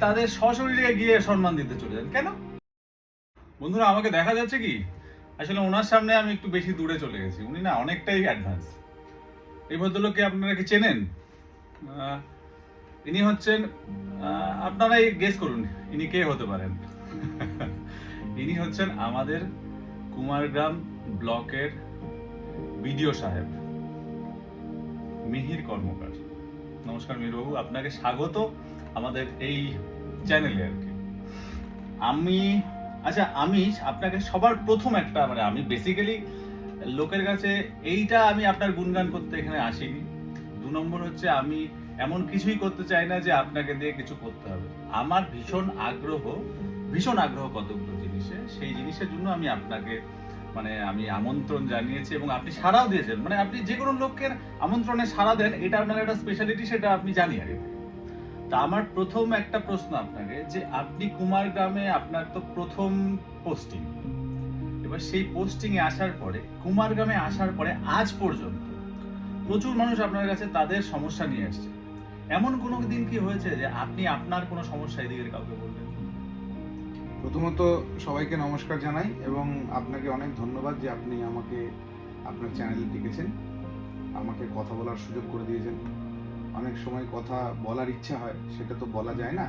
তাদের সশরীরে গিয়ে সম্মান দিতে চলে যান কেন? বন্ধুরা, আমাকে দেখা যাচ্ছে কি আসলে ওনার সামনে আমি একটু বেশি দূরে চলে গেছি। উনি না অনেকটাই অ্যাডভান্স। এই ভদ্রলোককে আপনারা কি চেনেন? ইনি হচ্ছেন, আপনারাই গেস করুন ইনি কে হতে পারেন। ইনি হচ্ছেন আমাদের কুমারগ্রাম ব্লকের বিডিও সাহেব মিহির কর্মকার। নমস্কার মিহিরবাবু, আপনাকে স্বাগত আমাদের এই চ্যানেলে আর কি। আমি আপনাকে সবার প্রথম একটা আমি বেসিক্যালি লোকের কাছে আমি আপনার গুণগান করতে এখানে আসিনি। 2 নম্বর হচ্ছে আমি এমন কিছুই করতে চাই না যে আপনাকে দিয়ে কিছু করতে হবে। আমার ভীষণ আগ্রহ কতগুলো জিনিসে, সেই জিনিসের জন্য আমি আপনাকে আমি আমন্ত্রণ জানিয়েছি এবং আপনি সাড়াও দিয়েছেন। আপনি যে কোনো লোকের আমন্ত্রণে সাড়া দেন, এটা আপনার একটা স্পেশালিটি, সেটা আপনি জানি আগে থেকে। তা আমার প্রথম একটা প্রশ্ন আপনাকে, যে আপনি কুমারগ্রামে আপনার তো প্রথম পোস্টিং, এবার সেই পোস্টিং এ আসার পরে কুমারগ্রামে আসার পরে আজ পর্যন্ত প্রচুর মানুষ আপনার কাছে তাদের সমস্যা নিয়ে আসছে। এমন কোনো দিন কি হয়েছে যে আপনি আপনার কোনো সমস্যা এদিকে কাউকে বলবেন? প্রথমত সবাইকে নমস্কার জানাই এবং আপনাকে অনেক ধন্যবাদ যে আপনি আমাকে আপনার চ্যানেলে ডেকেছেন, আমাকে কথা বলার সুযোগ করে দিয়েছেন। অনেক সময় কথা বলার ইচ্ছা হয়, সেটা তো বলা যায় না,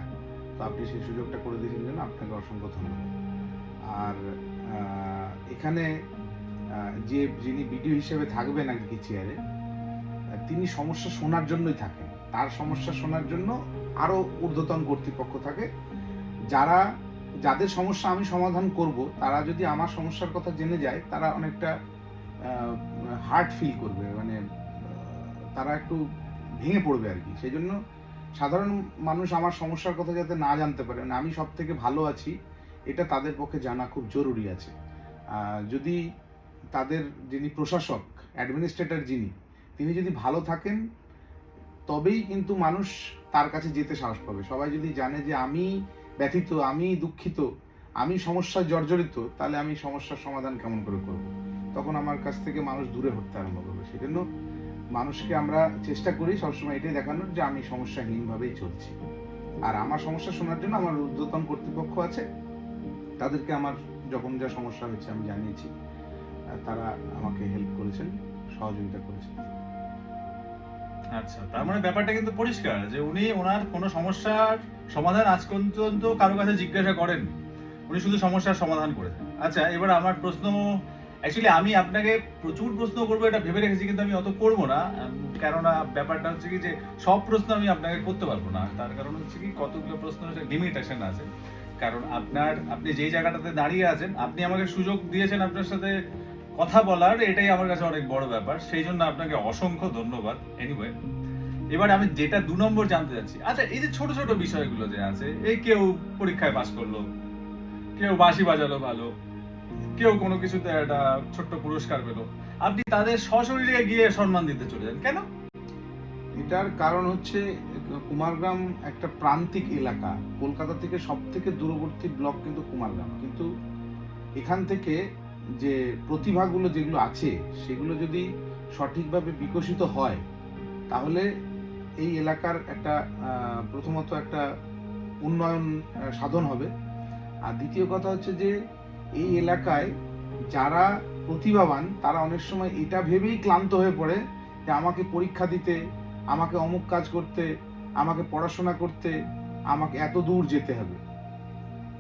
তো আপনি সেই সুযোগটা করে দিয়েছেন জন্য আপনাকে অসংখ্য ধন্যবাদ। আর এখানে যিনি ভিডিও হিসেবে থাকবেন আর কি চেয়ারে, তিনি সমস্যা শোনার জন্যই থাকেন। তার সমস্যা শোনার জন্য আরও ঊর্ধ্বতন কর্তৃপক্ষ থাকে, যাদের সমস্যা আমি সমাধান করব, তারা যদি আমার সমস্যার কথা জেনে যায়, তারা অনেকটা হার্ট ফিল করবে, তারা একটু ভেঙে পড়বে আর কি। সেই জন্য সাধারণ মানুষ আমার সমস্যার কথা যাতে না জানতে পারে, আমি সব থেকে ভালো আছি, এটা তাদের পক্ষে জানা খুব জরুরি আছে। যদি তাদের যিনি প্রশাসক, অ্যাডমিনিস্ট্রেটর তিনি যদি ভালো থাকেন, তবেই কিন্তু মানুষ তার কাছে যেতে সাহস পাবে। সবাই যদি জানে যে আমি ব্যথিত, আমি দুঃখিত, আমি সমস্যায় জর্জরিত, তাহলে আমি সমস্যার সমাধান কেমন করে করব? তখন আমার কাছ থেকে মানুষ দূরে হতে আরম্ভ করবে। সেই জন্য মানুষকে আমরা চেষ্টা করি সবসময় এটাই দেখানোর যে আমি সমস্যাহীনভাবেই চলছি। আর আমার সমস্যা শোনার জন্য আমার ঊর্ধ্বতন কর্তৃপক্ষ আছে, তাদেরকে আমার যখন যা সমস্যা হয়েছে আমি জানিয়েছি, তারা আমাকে হেল্প করেছেন, সহযোগিতা করেছেন। আচ্ছা, তার ব্যাপারটা কিন্তু পরিষ্কার যে উনি ওনার কোনো সমস্যার সমাধান আজ পর্যন্ত কারো কাছে জিজ্ঞাসা করেন, উনি শুধু সমস্যার সমাধান করেছেন। আচ্ছা, এবার আমার প্রশ্ন, অ্যাকচুয়ালি আমি আপনাকে প্রচুর প্রশ্ন করবো এটা ভেবে রেখেছি, কিন্তু আমি অত করবো না। কেননা ব্যাপারটা হচ্ছে কি যে সব প্রশ্ন আমি আপনাকে করতে পারবো না। তার কারণ হচ্ছে কি, কতগুলো প্রশ্ন লিমিটেশন আছে। কারণ আপনি যেই জায়গাটাতে দাঁড়িয়ে আছেন, আপনি আমাকে সুযোগ দিয়েছেন আপনার সাথে কথা বলার, এটাই আমার কাছে অনেক বড় ব্যাপার। সেই জন্য আপনাকে অসংখ্য ধন্যবাদ। এনিওয়ে, এবার আমি যেটা 2 নম্বর জানতে চাচ্ছি, আচ্ছা এই যে ছোট ছোট বিষয়গুলো যে আছে, এই কেউ পরীক্ষায় পাশ করলো, কেউ বাঁশি বাজালো ভালো, কেউ কোনো কিছুতে একটা ছোট্ট পুরস্কার পেলো, আপনি তাদের সশরীরে গিয়ে সম্মান দিতে চলে যান কেন? এটার কারণ হচ্ছে, কুমারগ্রাম একটা প্রান্তিক এলাকা। কলকাতা থেকে সব থেকে দূরবর্তী ব্লক কিন্তু কুমারগ্রাম। কিন্তু এখান থেকে যে প্রতিভাগুলো যেগুলো আছে, সেগুলো যদি সঠিকভাবে বিকশিত হয়, তাহলে এই এলাকার একটা প্রথমত একটা উন্নয়ন সাধন হবে। আর দ্বিতীয় কথা হচ্ছে যে এই এলাকায় যারা প্রতিভাবান, তারা অনেক সময় এটা ভেবেই ক্লান্ত হয়ে পড়ে যে আমাকে পরীক্ষা দিতে, আমাকে অমুক কাজ করতে, আমাকে পড়াশোনা করতে, আমাকে এত দূর যেতে হবে।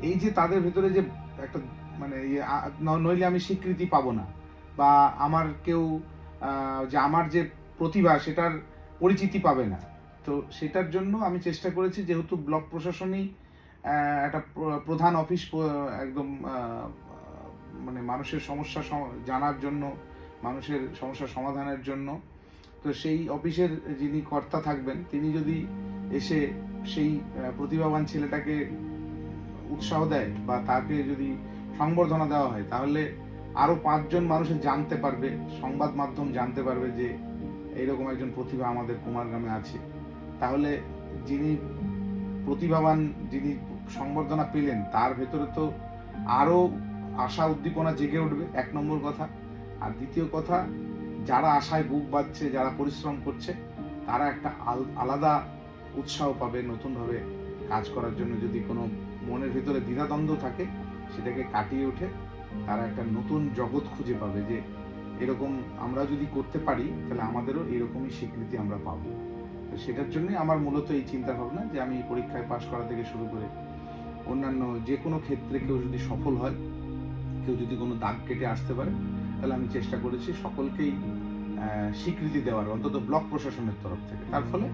এই যে তাদের ভেতরে যে একটা নইলে আমি স্বীকৃতি পাবো না, বা আমার কেউ যে আমার যে প্রতিভা সেটার পরিচিতি পাবে না। তো সেটার জন্য আমি চেষ্টা করেছি, যেহেতু ব্লক প্রশাসনই একটা প্রধান অফিস, একদম মানুষের সমস্যা জানার জন্য, মানুষের সমস্যা সমাধানের জন্য, তো সেই অফিসের যিনি কর্তা থাকবেন, তিনি যদি এসে সেই প্রতিভাবান ছেলেটাকে উৎসাহ দেয় বা তাকে যদি সংবর্ধনা দেওয়া হয়, তাহলে আরো 5 জন মানুষের জানতে পারবে, সংবাদ মাধ্যম জানতে পারবে যে এইরকম একজন প্রতিভা আমাদের কুমারগ্রামে আছে। তাহলে যিনি প্রতিভাবান, যিনি সংবর্ধনা পেলেন, তার ভেতরে তো আরো আশা উদ্দীপনা জেগে উঠবে, 1 নম্বর কথা। আর দ্বিতীয় কথা, যারা আশায় বুক বাঁধছে, যারা পরিশ্রম করছে, তারা একটা আলাদা উৎসাহ পাবে, নতুনভাবে কাজ করার জন্য যদি কোনো মনের ভিতরে দ্বিধাদ্বন্দ্ব থাকে, সেটাকে কাটিয়ে উঠে তারা একটা নতুন জগৎ খুঁজে পাবে, যে এরকম আমরা যদি করতে পারি তাহলে আমাদেরও এরকমই স্বীকৃতি আমরা পাবো। তো সেটার জন্যই আমার মূলত এই চিন্তা ভাবনা, যে আমি পরীক্ষায় পাশ করা থেকে শুরু করে অন্যান্য যে কোনো ক্ষেত্রে কেউ যদি সফল হয়, কেউ যদি কোনো দাগ কেটে আসতে পারে, তাহলে আমি চেষ্টা করেছি সকলকেই স্বীকৃতি দেওয়ার, অন্তত ব্লক প্রশাসনের তরফ থেকে। তার ফলে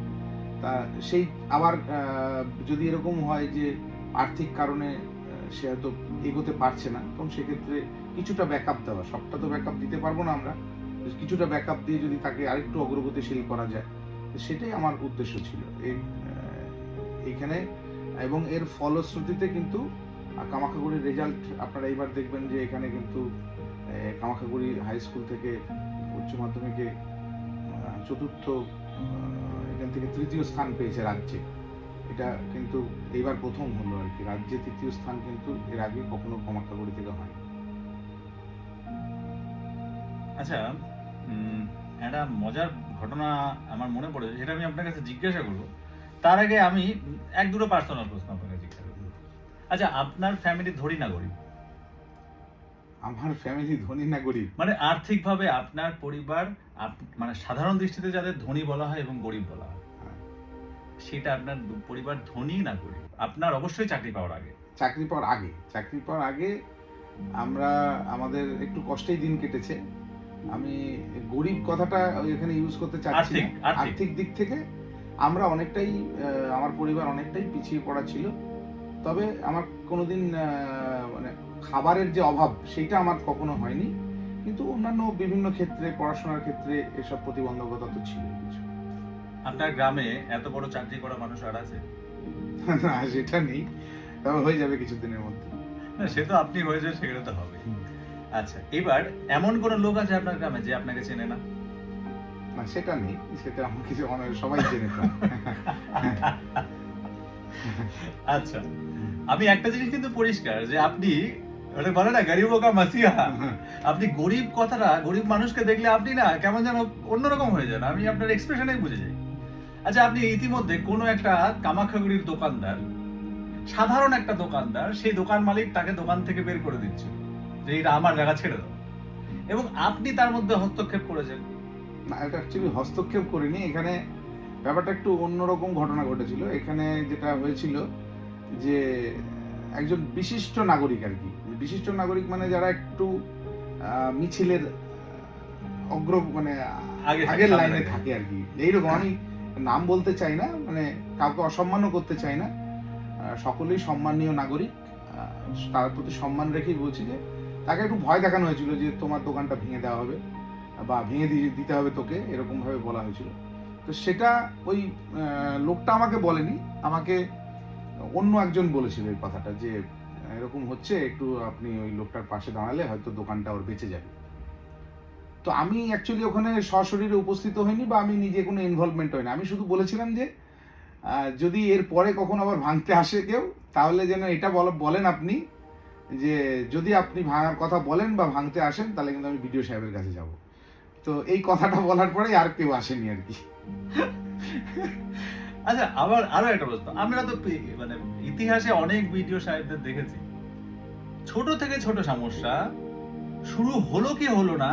তা সেই আবার যদি এরকম হয় যে আর্থিক কারণে সে হয়তো এগোতে পারছে না, তখন সেক্ষেত্রে কিছুটা ব্যাকআপ দেওয়া, সবটা তো ব্যাকআপ দিতে পারবো না আমরা, কিছুটা ব্যাকআপ দিয়ে যদি তাকে আরেকটু অগ্রগতিশীল করা যায়, সেটাই আমার উদ্দেশ্য ছিল এইখানে। এবং এর ফলশ্রুতিতে কিন্তু কামাখ্যাগুড়ির রেজাল্ট আপনারা এইবার দেখবেন যে এখানে কিন্তু কামাখ্যাগুড়ি হাই স্কুল থেকে উচ্চ মাধ্যমিকে চতুর্থ, এখান থেকে তৃতীয় স্থান পেয়েছে রাজ্যে। এটা কিন্তু এইবার প্রথম হলো আর কি, রাজ্যে তৃতীয় স্থান কিন্তু এর আগে কখনো কামাখ্যাগুড়ি থেকে হয়নি। আচ্ছা, একটা মজার ঘটনা আমার মনে পড়ে, সেটা আমি আপনার কাছে জিজ্ঞাসা করবো। তার আগে আমি এক দুটো পার্সোনাল প্রশ্ন আপনাকে জিজ্ঞাসা করবো। আচ্ছা, আপনার ফ্যামিলি ধনী না গরিব? আমার ফ্যামিলি ধনী না গরিব? মানে আর্থিকভাবে আপনার পরিবার, মানে সাধারণ দৃষ্টিতে যাদের ধনী বলা হয় এবং গরিব বলা হয়, সেটা আপনার পরিবার ধনী না গরিব? আপনার অবশ্যই চাকরি পাওয়ার আগে। চাকরি পাওয়ার আগে আমরা আমাদের একটু কষ্টেই দিন কেটেছে। আমি গরিব কথাটা এখানে ইউজ করতে চাচ্ছি না। আর্থিক দিক থেকে আমরা অনেকটাই, আমার পরিবার অনেকটাই পিছিয়ে পড়া ছিল। তবে আমার কোনোদিন মানে খাবারের যে অভাব সেটা আমার কখনো হয়নি, কিন্তু অন্যান্য বিভিন্ন ক্ষেত্রে, পড়াশোনার ক্ষেত্রে এসব প্রতিবন্ধকতা তো ছিল কিছু। আপনার গ্রামে এত বড় চাকরি করা মানুষ আর আছে? না, সেটা নেই, তবে হয়ে যাবে কিছুদিনের মধ্যে। না, সে তো আপনি হয়ে যাবে, সেটা তো হবে। আচ্ছা, এবার এমন কোন লোক আছে আপনার গ্রামে যে আপনাকে চেনে না? না, সেটা নেই, সেটা আমাকে সবাই চেনে। আচ্ছা, আমি একটা জিনিস কিন্তু পরিষ্কার, যে আপনি বলে না গরিবো কা মাসিহা, আপনি গরিব কথাটা, গরিব মানুষকে দেখলে আপনি না কেমন যেন অন্যরকম হয়ে যান, আমি আপনার এক্সপ্রেশনেই বুঝে যাই। আচ্ছা, আপনি ইতিমধ্যে কোনো একটা কামাখ্যাগুড়ির দোকানদার, সাধারণ একটা দোকানদার, সেই দোকান মালিক তাকে দোকান থেকে বের করে দিচ্ছে যে এটা আমার জায়গা, ছেড়ে দাও, এবং আপনি তার মধ্যে হস্তক্ষেপ করেছেন। না, এটা অ্যাকচুয়ালি হস্তক্ষেপ করিনি। এখানে ব্যাপারটা একটু অন্যরকম ঘটনা ঘটেছিল। এখানে যেটা হয়েছিল যে একজন বিশিষ্ট নাগরিক আর কি, বিশিষ্ট নাগরিক মানে যারা একটু মিছিলের মানে আগের লাইনে থাকে আর কি, এইরকম। আমি নাম বলতে চাই না, মানে কাউকে অসম্মানও করতে চাই না, সকলেই সম্মানীয় নাগরিক, তার প্রতি সম্মান রেখেই বলছি যে তাকে একটু ভয় দেখানো হয়েছিল যে তোমার দোকানটা ভেঙে দেওয়া হবে বা ভেঙে দিতে হবে তোকে, এরকম ভাবে বলা হয়েছিল। তো সেটা ওই লোকটা আমাকে বলেনি, আমাকে অন্য একজন বলেছিল এই কথাটা, যে এরকম হচ্ছে, একটু আপনি ওই লোকটার পাশে দাঁড়ালে হয়তো দোকানটা ওর বেঁচে যাবে। তো আমি অ্যাকচুয়ালি ওখানে সশরীরে উপস্থিত হইনি, বা আমি নিজে কোনো ইনভলভমেন্ট হইনি। আমি শুধু বলেছিলাম যে যদি এর পরে কখনো আবার ভাঙতে আসে কেউ, তাহলে যেন এটা বলেন আপনি, যে যদি আপনি ভাঙার কথা বলেন বা ভাঙতে আসেন, তাহলে কিন্তু আমি বিডিও সাহেবের কাছে যাব। তো এই কথাটা বলার পরে আর কেউ আসেনি আর কি। আচ্ছা, আবার আরো একটা প্রশ্ন, আমরা তো মানে ইতিহাসে অনেক বিডিও সাহেবদের দেখেছি, ছোট থেকে ছোট সমস্যা শুরু হলো কি হলো না,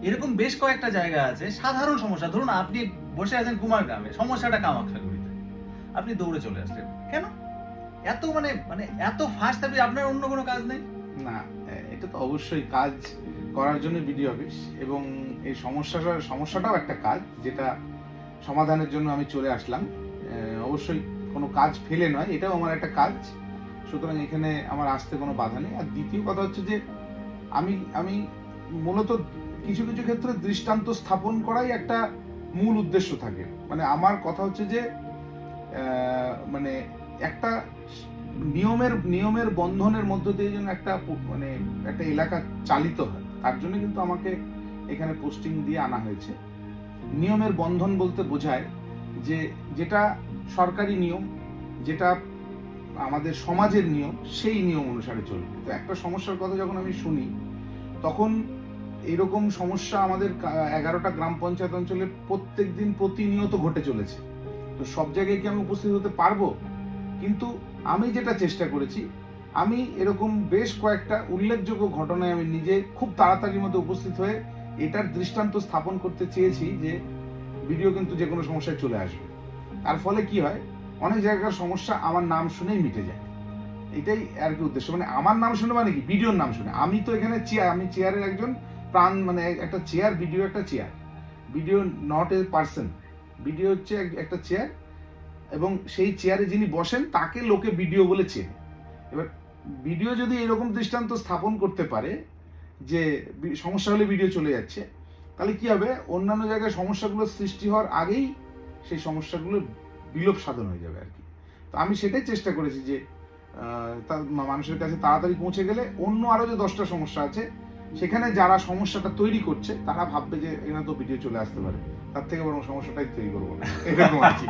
এরকম বেশ কয়েকটা জায়গা আছে, সাধারণ সমস্যা, ধরুন আপনি বসে আছেন কুমারগ্রামে, সমস্যাটা কামাখ্যাগুড়িতে, আপনি দৌড়ে চলে আসলেন কেন? এত মানে এত ফাস্ট, আপনি আপনার অন্য কোনো কাজ নেই? না, এটা তো অবশ্যই কাজ করার জন্য বিডিও অফিস, এবং এই সমস্যাটাও একটা কাজ, যেটা সমাধানের জন্য আমি চলে আসলাম। অবশ্যই কোনো কাজ ফেলে নয়, এটাও আমার একটা কাজ, সুতরাং এখানে আমার আসতে কোনো বাধা নেই। আর দ্বিতীয় কথা হচ্ছে যে আমি মূলত কিছু কিছু ক্ষেত্রে দৃষ্টান্ত স্থাপন করাই একটা মূল উদ্দেশ্য থাকে। মানে আমার কথা হচ্ছে যে মানে একটা নিয়মের বন্ধনের মধ্য দিয়ে যেন একটা মানে একটা এলাকা চালিত হয়, তার জন্য কিন্তু আমাকে এখানে পোস্টিং দিয়ে আনা হয়েছে। নিয়মের বন্ধন বলতে বোঝায় যে যেটা সরকারি নিয়ম, যেটা আমাদের সমাজের নিয়ম, সেই নিয়ম অনুসারে চলবে। তো একটা সমস্যার কথা যখন আমি শুনি, তখন এরকম সমস্যা আমাদের 11টা গ্রাম পঞ্চায়েত অঞ্চলে প্রত্যেক দিন প্রতিনিয়ত ঘটে চলেছে। তো সব জায়গায় কি আমি উপস্থিত হতে পারবো? কিন্তু আমি যেটা চেষ্টা করেছি, আমি এরকম বেশ কয়েকটা উল্লেখযোগ্য ঘটনায় আমি নিজে খুব তাড়াতাড়ির মধ্যে উপস্থিত হয়ে এটার দৃষ্টান্ত স্থাপন করতে চেয়েছি যে ভিডিও কিন্তু যে কোনো সমস্যায় চলে আসবে। তার ফলে কি হয়, অনেক জায়গার সমস্যা আমার নাম শুনেই মিটে যায়। এটাই আর কি উদ্দেশ্য, মানে আমার নাম শুনে মানে কি, ভিডিওর নাম শুনে। আমি তো এখানে চেয়ার, আমি চেয়ারের একজন প্রাণ, মানে একটা চেয়ার, ভিডিও একটা chair, video not a person. Video হচ্ছে একটা চেয়ার, এবং সেই চেয়ারে যিনি বসেন তাকে লোকে ভিডিও বলে চেনে। এবার ভিডিও যদি এরকম দৃষ্টান্ত স্থাপন করতে পারে যে সমস্যা হলে ভিডিও চলে যাচ্ছে, তাহলে কি হবে, অন্যান্য জায়গায় সমস্যাগুলো সৃষ্টি হওয়ার আগেই সেই সমস্যাগুলো বিলোপ সাধন হয়ে যাবে আর কি। তো আমি সেটাই চেষ্টা করেছি যে মানুষের কাছে তাড়াতাড়ি পৌঁছে গেলে অন্য আরো যে 10টা সমস্যা আছে সেখানে যারা সমস্যাটা তৈরি করছে তারা ভাববে যে এখানে তো ভিডিও চলে আসতে পারে, তার থেকে বরং সমস্যাটাই তৈরি করবো না, এরকম আর কি।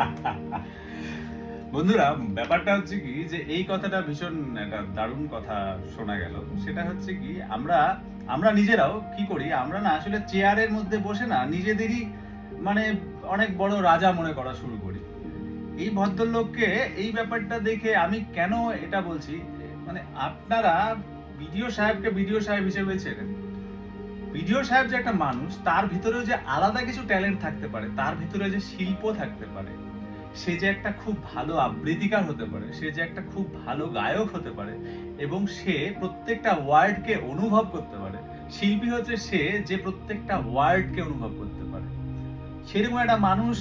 বন্ধুরা, ব্যাপারটা হচ্ছে কি যে এই কথাটা ভীষণ একটা দারুণ কথা শোনা গেল। সেটা হচ্ছে কি, আমরা নিজেরাও কি করি, আমরা না আসলে চেয়ারের মধ্যে বসে না নিজেদেরই মানে অনেক বড় রাজা মনে করা শুরু করি। এই ভদ্রলোককে এই ব্যাপারটা দেখে আমি কেন এটা বলছি, মানে আপনারা বিডিও সাহেবকে বিডিও সাহেব হিসেবে চেনেন। বিডিও সাহেব যে একটা মানুষ, তার ভিতরেও যে আলাদা কিছু ট্যালেন্ট থাকতে পারে, তার ভিতরে যে শিল্প থাকতে পারে, সে যে একটা খুব ভালো আবৃত্তিকার হতে পারে, সে যে একটা খুব ভালো গায়ক হতে পারে, এবং সে প্রত্যেকটা ওয়ার্ডকে অনুভব করতে পারে। শিল্পী হচ্ছে সে যে প্রত্যেকটা ওয়ার্ডকে অনুভব করতে পারে। সেরকম একটা মানুষ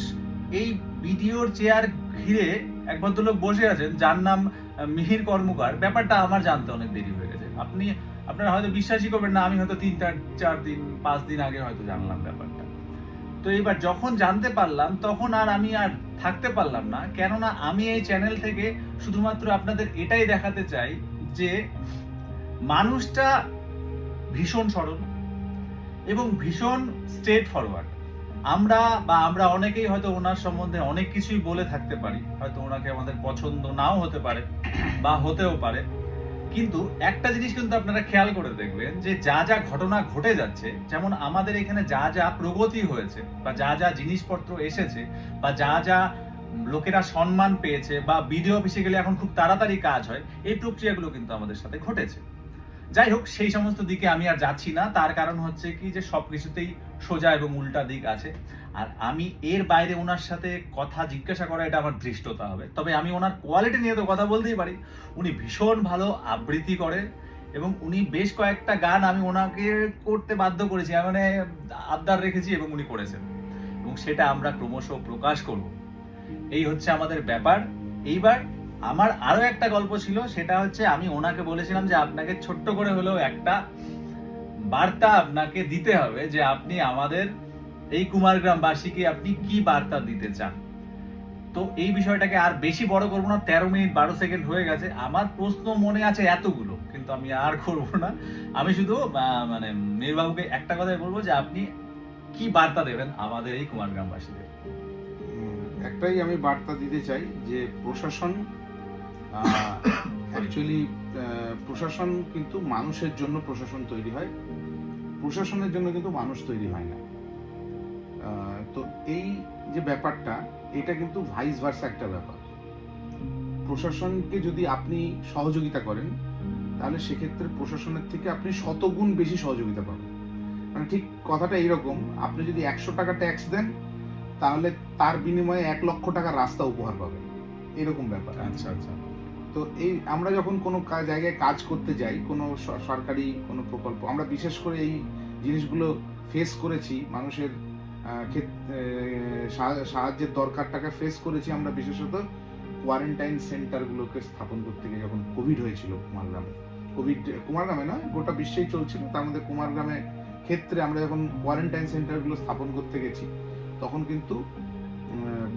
এই ভিডিওর চেয়ার ঘিরে এক ভদ্রলোক বসে আছেন যার নাম মিহির কর্মকার। ব্যাপারটা আমার জানতে অনেক দেরি হয়ে গেছে। আপনারা হয়তো বিশ্বাসই করবেন না, আমি হয়তো 3-4-5 দিন আগে হয়তো জানলাম ব্যাপারটা। তো এবার যখন জানতে পারলাম তখন আমি আর থাকতে পারলাম না, কেননা আমি এই চ্যানেল থেকে শুধুমাত্র আপনাদের এটাই দেখাতে চাই যে মানুষটা ভীষণ সরল এবং ভীষণ স্ট্রেট ফরওয়ার্ড। আমরা অনেকেই হয়তো ওনার সম্বন্ধে অনেক কিছুই বলে থাকতে পারি, হয়তো ওনাকে আমাদের পছন্দ নাও হতে পারে বা হতেও পারে, কিন্তু একটা জিনিস কিন্তু আপনারা খেয়াল করে দেখবেন যে যা যা ঘটনা ঘটে যাচ্ছে, যেমন আমাদের এখানে যা যা প্রগতি হয়েছে বা যা যা জিনিসপত্র এসেছে বা যা যা লোকেরা সম্মান পেয়েছে বা বিডিও অফিসে গেলে এখন খুব তাড়াতাড়ি কাজ হয়, এই প্রক্রিয়াগুলো কিন্তু আমাদের সাথে ঘটেছে। যাই হোক, সেই সমস্ত দিকে আমি আর যাচ্ছি না। তার কারণ হচ্ছে কি যে সবকিছুতেই সোজা এবং উল্টা দিক আছে, আর আমি এর বাইরে ওনার সাথে কথা জিজ্ঞাসা করা এটা আমার ধৃষ্টতা হবে। তবে আমি ওনার কোয়ালিটি নিয়ে তো কথা বলতেই পারি। উনি ভীষণ ভালো আবৃত্তি করেন এবং উনি বেশ কয়েকটা গান আমি ওনাকে করতে বাধ্য করেছি, মানে আবদার রেখেছি এবং উনি করেছেন, এবং সেটা আমরা ক্রমশ প্রকাশ করব। এই হচ্ছে আমাদের ব্যাপার। এইবার আমার আরো একটা গল্প ছিল, সেটা হচ্ছে আমি ওনাকে বলেছিলাম যে আপনাকে ছোট্ট করে হলেও একটা বার্তা আপনাকে দিতে হবে, যে আপনি আমাদের এই কুমারগ্রামবাসীকে আপনি কি বার্তা দিতে চান। তো এই বিষয়টাকে আর বেশি বড় করবো না, 13 মিনিট 12 সেকেন্ড হয়ে গেছে। আমার প্রশ্ন মনে আছে এতগুলো, কিন্তু আমি আর করবো না। আমি শুধু মানে মিহিরবাবুকে একটা কথাই বলবো যে আপনি কি বার্তা দেবেন আমাদের এই কুমারগ্রামবাসীদের। একটাই আমি বার্তা দিতে চাই যে প্রশাসন অ্যাকচুয়ালি প্রশাসন কিন্তু মানুষের জন্য প্রশাসন তৈরি হয়, প্রশাসনের জন্য কিন্তু মানুষ তৈরি হয় না। তো এই যে ব্যাপারটা, এটা কিন্তু ভাইস ভার্সা একটা ব্যাপার। প্রশাসনকে যদি আপনি সহযোগিতা করেন তাহলে সেক্ষেত্রে প্রশাসনের থেকে আপনি শতগুণ বেশি সহযোগিতা পাবেন। মানে ঠিক কথাটা এইরকম, আপনি যদি 100 টাকা ট্যাক্স দেন তাহলে তার বিনিময়ে 1 লক্ষ টাকার রাস্তা উপহার পাবেন, এরকম ব্যাপার। আচ্ছা আচ্ছা। তো এই আমরা যখন কোনো জায়গায় কাজ করতে যাই, কোনো সরকারি কোনো প্রকল্প, আমরা বিশেষ করে এই জিনিসগুলো ফেস করেছি, মানুষের সাহায্যের দরকারটাকে ফেস করেছি আমরা, বিশেষত কোয়ারেন্টাইন সেন্টারগুলোকে স্থাপন করতে গিয়ে যখন কোভিড হয়েছিল কুমারগ্রামে। কুমারগ্রামে নয়, গোটা বিশ্বেই চলছিল, তার মধ্যে কুমারগ্রামের ক্ষেত্রে আমরা যখন কোয়ারেন্টাইন সেন্টারগুলো স্থাপন করতে গেছি তখন কিন্তু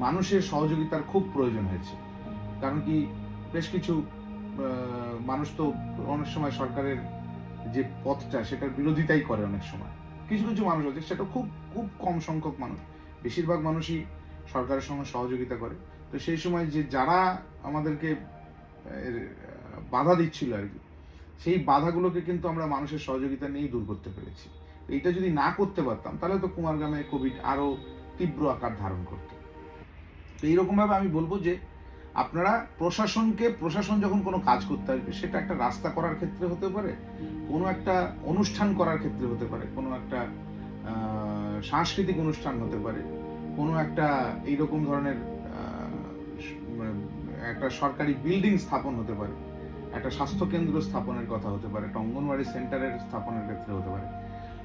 মানুষের সহযোগিতার খুব প্রয়োজন হয়েছে। কারণ কি, বেশ কিছু মানুষ তো অনেক সময় সরকারের যে পথটা সেটার বিরোধিতাই করে, অনেক সময় কিছু কিছু মানুষ আছে, সেটা খুব খুব কম সংখ্যক মানুষ, বেশিরভাগ মানুষই সরকারের সঙ্গে সহযোগিতা করে। তো সেই সময় যে যারা আমাদেরকে বাধা দিচ্ছিল আর কি, সেই বাধাগুলোকে কিন্তু আমরা মানুষের সহযোগিতা নিয়েই দূর করতে পেরেছি। এইটা যদি না করতে পারতাম তাহলে তো কুমারগ্রামে কোভিড আরো তীব্র আকার ধারণ করতো। তো এইরকম ভাবে আমি বলবো যে আপনারা প্রশাসন যখন কোনো কাজ করতে আসবে, সেটা একটা রাস্তা করার ক্ষেত্রে হতে পারে, কোনো একটা অনুষ্ঠান করার ক্ষেত্রে হতে পারে, কোনো একটা সাংস্কৃতিক অনুষ্ঠান হতে পারে, কোনো একটা এইরকম ধরনের একটা সরকারি বিল্ডিং স্থাপন হতে পারে, একটা স্বাস্থ্যকেন্দ্র স্থাপনের কথা হতে পারে, একটা অঙ্গনওয়াড়ি সেন্টারের স্থাপনের ক্ষেত্রে হতে পারে।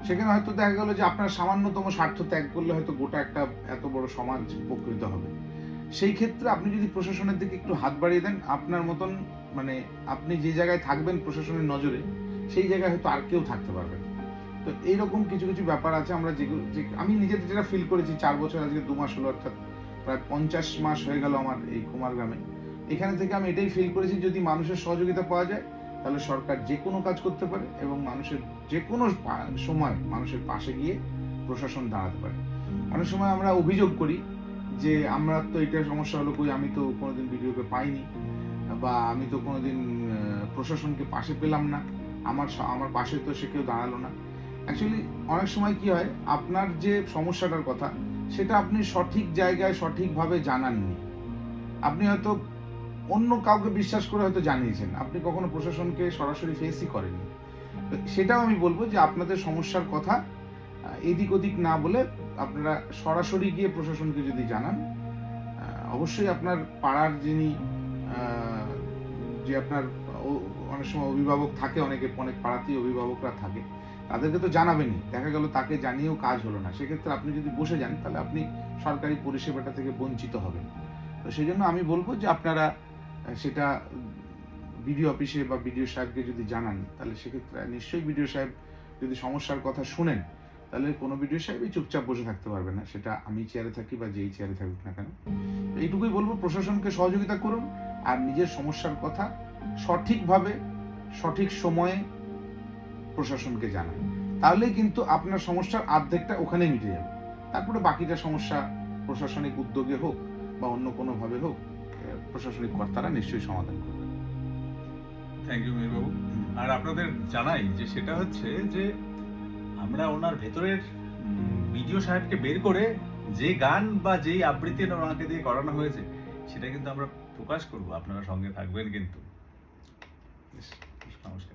সেখানে হয়তো দেখা গেল যে আপনার সামান্যতম স্বার্থ ত্যাগ করলে হয়তো গোটা একটা এত বড় সমাজ উপকৃত হবে। সেই ক্ষেত্রে আপনি যদি প্রশাসনের দিকে একটু হাত বাড়িয়ে দেন, আপনার মতন মানে আপনি যে জায়গায় থাকবেন প্রশাসনের নজরে, সেই জায়গায় হয়তো আর কেউ থাকতে পারবে না। তো এইরকম কিছু কিছু ব্যাপার আছে আমরা যেগুলো আমি নিজে যেটা ফিল করেছি, 4 বছর আজকে 2 মাস হলো, অর্থাৎ প্রায় 50 মাস হয়ে গেল আমার এই কুমারগ্রামে। এখানে থেকে আমি এটাই ফিল করেছি, যদি মানুষের সহযোগিতা পাওয়া যায় তাহলে সরকার যে কোনো কাজ করতে পারে এবং মানুষের যে কোনো সময় মানুষের পাশে গিয়ে প্রশাসন দাঁড়াতে পারে। অনেক সময় আমরা অভিযোগ করি যে আমরা তো এটা সমস্যা হলো, কই আমি তো কোনোদিন ভিডিওকে পাইনি, বা আমি তো কোনোদিন প্রশাসনকে পাশে পেলাম না, আমার পাশে তো সে কেউ দাঁড়ালো না। অ্যাকচুয়ালি অনেক সময় কি হয়, আপনার যে সমস্যাটার কথা সেটা আপনি সঠিক জায়গায় সঠিকভাবে জানাননি। আপনি হয়তো অন্য কাউকে বিশ্বাস করে হয়তো জানিয়েছেন, আপনি কখনো প্রশাসনকে সরাসরি ফেসই করেননি। তো সেটাও আমি বলবো যে আপনাদের সমস্যার কথা এদিক ওদিক না বলে আপনারা সরাসরি গিয়ে প্রশাসনকে যদি জানান, অবশ্যই আপনার পাড়ার যিনি যে আপনার অনেক সময় অভিভাবক থাকে, অনেক পাড়াতেই অভিভাবকরা থাকে, তাদেরকে তো জানাবেনই, দেখা গেল তাকে জানিয়েও কাজ হলো না, সেক্ষেত্রে আপনি যদি বসে যান তাহলে আপনি সরকারি পরিষেবাটা থেকে বঞ্চিত হবেন। তো সেই জন্য আমি বলবো যে আপনারা সেটা বিডিও অফিসে বা বিডিও সাহেবকে যদি জানান, তাহলে সেক্ষেত্রে নিশ্চয়ই বিডিও সাহেব যদি সমস্যার কথা শুনেন, তাহলে কোনো বিডিও সাহেবই চুপচাপ বসে থাকতে পারবে না, সেটা আমি চেয়ারে থাকি বা যেই চেয়ারে থাকুক না কেন। এইটুকুই বলবো, প্রশাসনকে সহযোগিতা করুন আর নিজের সমস্যার কথা সঠিকভাবে সঠিক সময়ে প্রশাসনকে জানান, তাহলেই কিন্তু আপনার সমস্যার অর্ধেকটা ওখানেই মিটে যাবে। তারপরে বাকিটা সমস্যা প্রশাসনিক উদ্যোগে হোক বা অন্য কোনোভাবে হোক, প্রশাসনিক কর্তারা নিশ্চয়ই সমাধান করবে। Thank you মেহেরবাবু। আর আপনাদের জানাই যে সেটা হচ্ছে যে আমরা ওনার ভেতরের বিডিও সাহেবকে বের করে যে গান বা যেই আবৃত্তি ওনাকে দিয়ে করানো হয়েছে সেটা কিন্তু আমরা প্রকাশ করব, আপনারা সঙ্গে থাকবেন কিন্তু। নমস্কার।